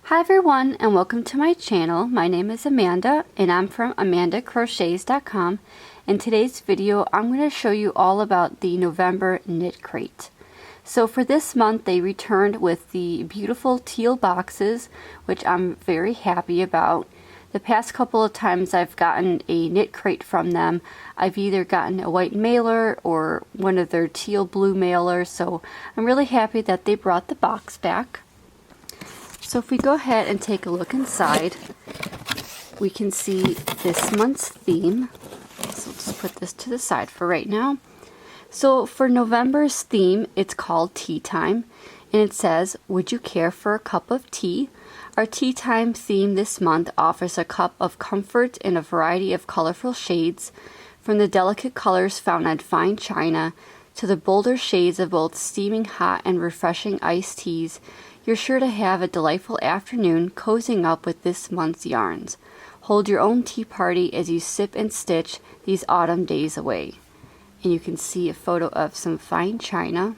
Hi everyone, and welcome to my channel. My name is Amanda and I'm from amandacrochets.com. In today's video I'm going to show you all about the November Knitcrate. So for this month they returned with the beautiful teal boxes, which I'm very happy about. The past couple of times I've gotten a Knitcrate from them, I've either gotten a white mailer or one of their teal blue mailers, so I'm really happy that they brought the box back. So if we go ahead and take a look inside, we can see this month's theme. So let's put this to the side for right now. So for November's theme, it's called Tea Time, and it says, "Would you care for a cup of tea?" Our tea time theme this month offers a cup of comfort in a variety of colorful shades, from the delicate colors found on fine china to the bolder shades of both steaming hot and refreshing iced teas. You're sure to have a delightful afternoon cozying up with this month's yarns. Hold your own tea party as you sip and stitch these autumn days away. And you can see a photo of some fine china.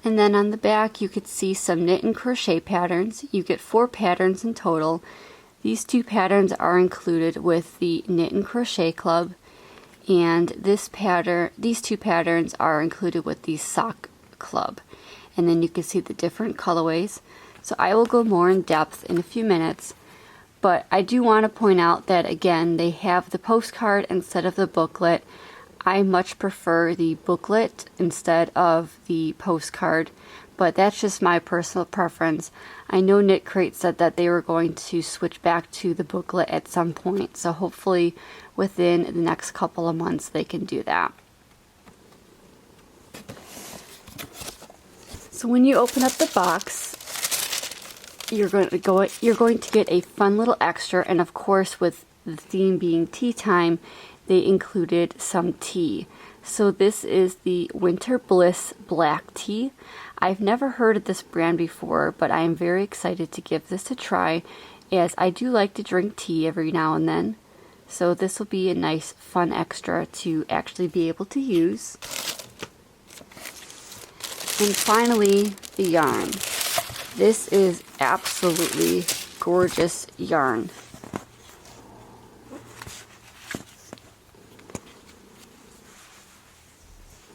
And then on the back you could see some knit and crochet patterns. You get 4 patterns in total. These 2 patterns are included with the Knit and Crochet Club, and these 2 patterns are included with the Sock Club. And then you can see the different colorways. So I will go more in depth in a few minutes, but I do want to point out that again they have the postcard instead of the booklet. I much prefer the booklet instead of the postcard, but that's just my personal preference. I know Knitcrate said that they were going to switch back to the booklet at some point, so hopefully within the next couple of months they can do that. So when you open up the box, you're going to get a fun little extra, and of course with the theme being tea time, they included some tea. So this is the Winter Bliss Black Tea. I've never heard of this brand before, but I am very excited to give this a try, as I do like to drink tea every now and then. So this will be a nice fun extra to actually be able to use. And finally, the yarn. This is absolutely gorgeous yarn.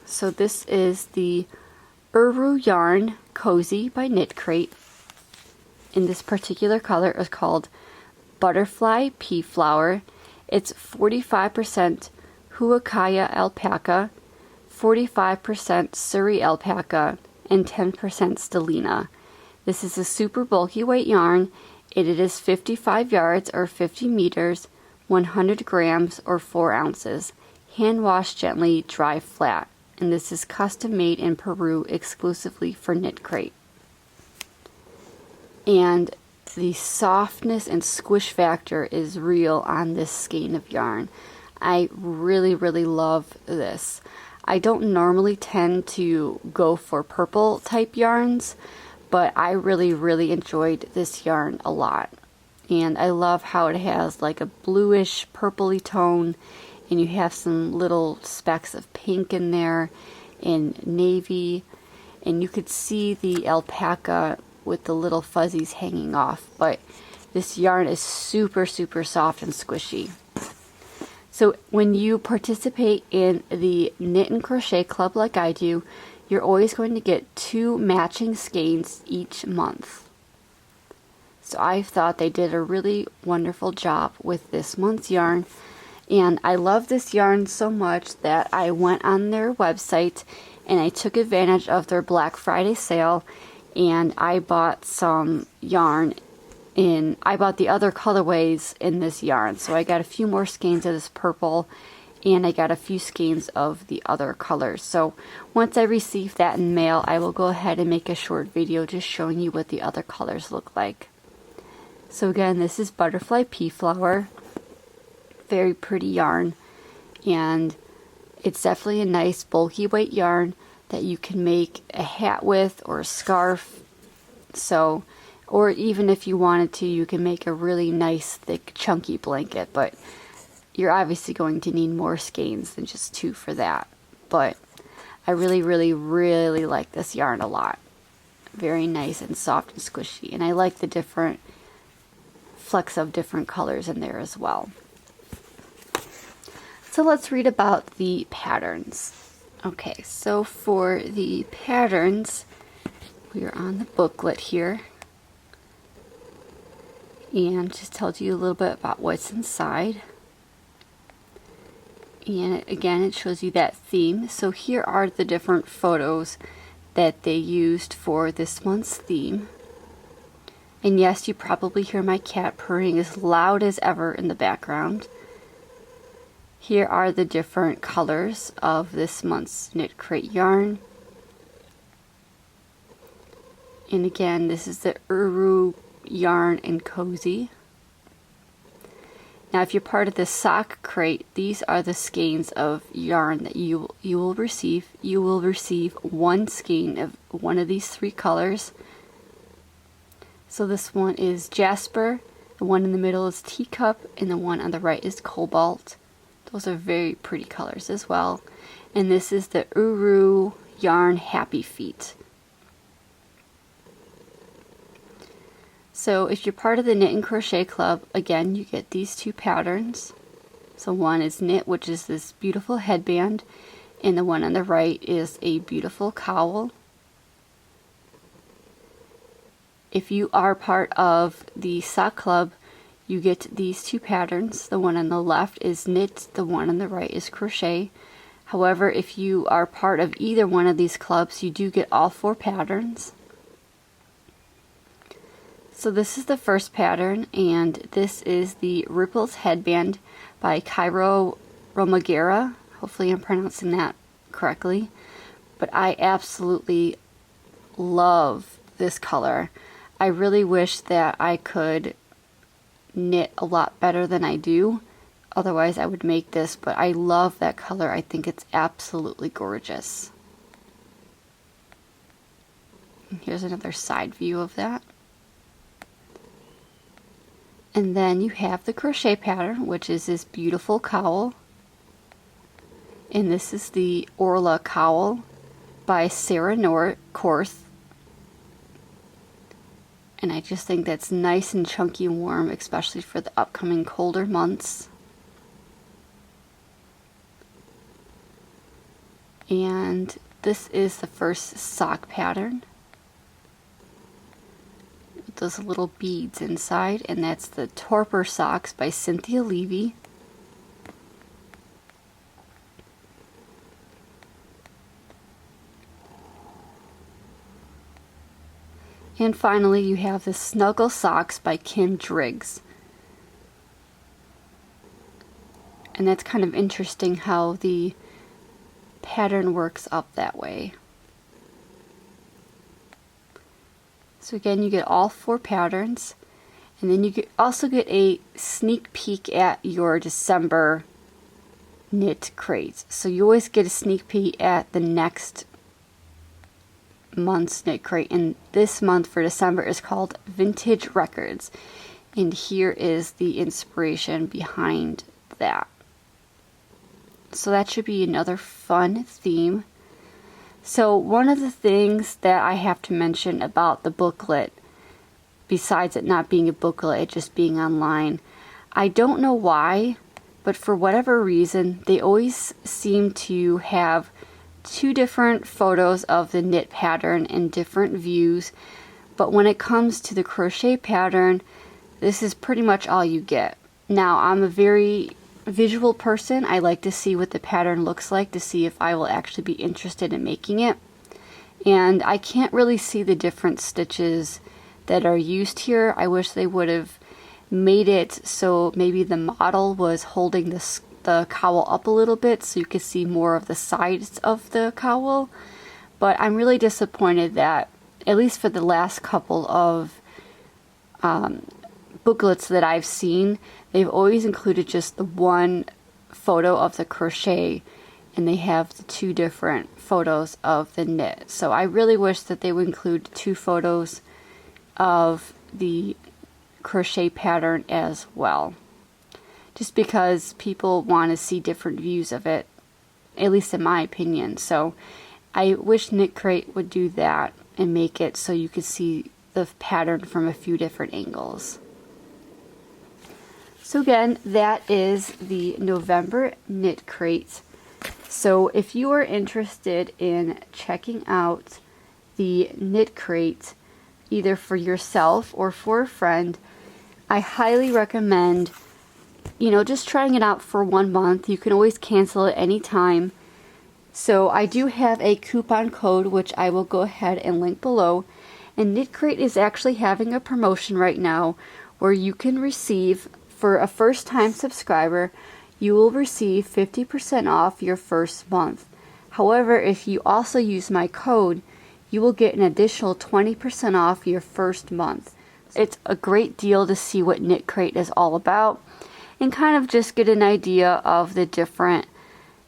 So this is the Eru Yarn Cozy by Knitcrate. In this particular color is called Butterfly Pea Flower. It's 45% Huacaya Alpaca, 45% Suri Alpaca, and 10% Stellina. This is a super bulky weight yarn. It is 55 yards or 50 meters, 100 grams or 4 ounces. Hand wash gently, dry flat. And this is custom made in Peru exclusively for Knitcrate. And the softness and squish factor is real on this skein of yarn. I really love this. I don't normally tend to go for purple type yarns, but I really enjoyed this yarn a lot. And I love how it has like a bluish purpley tone, and you have some little specks of pink in there and navy, and you could see the alpaca with the little fuzzies hanging off, but this yarn is super soft and squishy. So when you participate in the Knit and Crochet Club like I do, you're always going to get 2 matching skeins each month. So I thought they did a really wonderful job with this month's yarn. And I love this yarn so much that I went on their website and I took advantage of their Black Friday sale, and I bought some yarn I bought the other colorways in this yarn. So I got a few more skeins of this purple, and I got a few skeins of the other colors. So once I receive that in mail, I will go ahead and make a short video just showing you what the other colors look like. So again, this is Butterfly Pea Flower. Very pretty yarn, and it's definitely a nice bulky weight yarn that you can make a hat with or a scarf. So, or even if you wanted to, you can make a really nice thick chunky blanket, but you're obviously going to need more skeins than just 2 for that. But I really like this yarn a lot. very nice and soft and squishy. And I like the different flecks of different colors in there as well. So let's read about the patterns. Okay, so for the patterns, we are on the booklet here. And just tells you a little bit about what's inside. And again, it shows you that theme. So here are the different photos that they used for this month's theme. And yes, you probably hear my cat purring as loud as ever in the background. Here are the different colors of this month's Knitcrate yarn. And again, this is the Eru Yarn Cozy. Now, if you're part of the sock crate, these are the skeins of yarn that you will receive. You will receive one skein of one of these three colors. So this one is Jasper, the one in the middle is Teacup, and the one on the right is Cobalt. Those are very pretty colors as well. And this is the Eru Yarn Happy Feet. So if you're part of the Knit and Crochet Club, again, you get these two patterns. So one is Knit, which is this beautiful headband, and the one on the right is a beautiful cowl. If you are part of the sock club, you get these two patterns. The one on the left is Knit, the one on the right is Crochet. However, if you are part of either one of these clubs, you do get all four patterns. So this is the first pattern, and this is the Ripples Headband by Cairo Romaguera. Hopefully I'm pronouncing that correctly. But I absolutely love this color. I really wish that I could knit a lot better than I do. Otherwise I would make this, but I love that color. I think it's absolutely gorgeous. And here's another side view of that. And then you have the crochet pattern, which is this beautiful cowl. And this is the Orla Cowl by Sarah Korth. And I just think that's nice and chunky and warm, especially for the upcoming colder months. And this is the first sock pattern with those little beads inside, and that's the Torpor Socks by Cynthia Levy. And finally, you have the Snuggle Socks by Kim Driggs. And that's kind of interesting how the pattern works up that way. So again, you get all four patterns, and then you also get a sneak peek at your December knit crate. So you always get a sneak peek at the next month's knit crate, and this month for December is called Vintage Records, and here is the inspiration behind that. So that should be another fun theme. So one of the things that I have to mention about the booklet, besides it not being a booklet, it just being online, I don't know why, but for whatever reason they always seem to have two different photos of the knit pattern in different views, but when it comes to the crochet pattern, this is pretty much all you get. Now, I'm a very visual person. I like to see what the pattern looks like to see if I will actually be interested in making it, and I can't really see the different stitches that are used here. I wish they would have made it so maybe the model was holding the cowl up a little bit so you could see more of the sides of the cowl, but I'm really disappointed that at least for the last couple of booklets that I've seen, they've always included just the one photo of the crochet, and they have the two different photos of the knit. So I really wish that they would include two photos of the crochet pattern as well, just because people want to see different views of it, at least in my opinion. So I wish Knitcrate would do that. and make it so you can see the pattern from a few different angles. So again, that is the November Knitcrate. So if you are interested in checking out the Knitcrate, either for yourself or for a friend, I highly recommend, just trying it out for 1 month. You can always cancel it anytime. So I do have a coupon code, which I will go ahead and link below. And Knitcrate is actually having a promotion right now where you can receive, for a first-time subscriber, you will receive 50% off your first month. However, if you also use my code, you will get an additional 20% off your first month. It's a great deal to see what Knitcrate is all about and kind of just get an idea of the different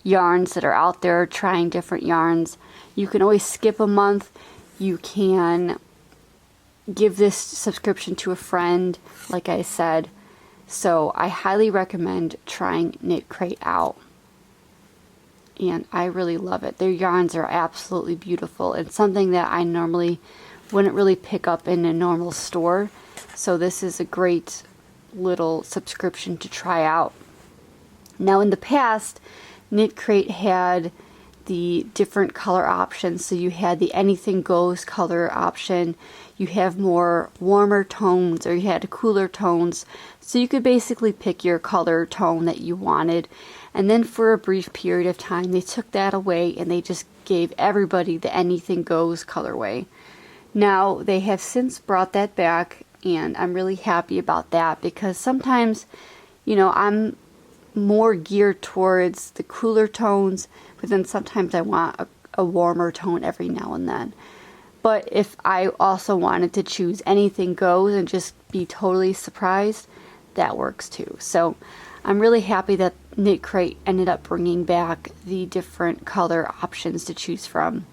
yarns that are out there, trying different yarns. You can always skip a month. You can give this subscription to a friend, like I said. So I highly recommend trying Knitcrate out. And I really love it. Their yarns are absolutely beautiful. It's something that I normally wouldn't really pick up in a normal store. So this is a great little subscription to try out. Now in the past, Knitcrate had the different color options. So you had the anything goes color option. You have more warmer tones, or you had cooler tones. So you could basically pick your color tone that you wanted. And then for a brief period of time, they took that away and they just gave everybody the anything goes colorway. Now they have since brought that back, and I'm really happy about that, because sometimes, I'm more geared towards the cooler tones, but then sometimes I want a warmer tone every now and then. But if I also wanted to choose anything goes and just be totally surprised, that works too. So I'm really happy that Knitcrate ended up bringing back the different color options to choose from.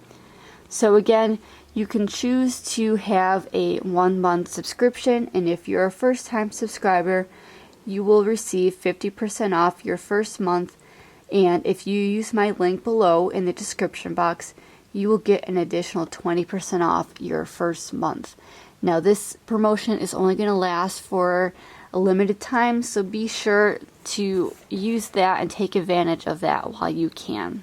So again, you can choose to have a 1 month subscription, and if you're a first time subscriber, you will receive 50% off your first month. And if you use my link below in the description box, you will get an additional 20% off your first month. Now this promotion is only going to last for a limited time, so be sure to use that and take advantage of that while you can.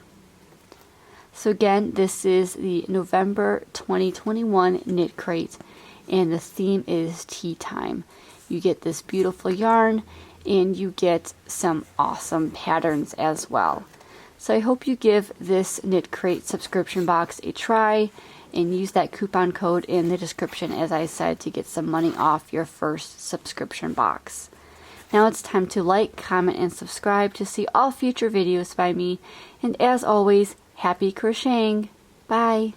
So again, this is the November 2021 Knitcrate, and the theme is tea time. You get this beautiful yarn, and you get some awesome patterns as well. So I hope you give this Knitcrate subscription box a try and use that coupon code in the description, as I said, to get some money off your first subscription box. Now it's time to like, comment, and subscribe to see all future videos by me. And as always, happy crocheting! Bye!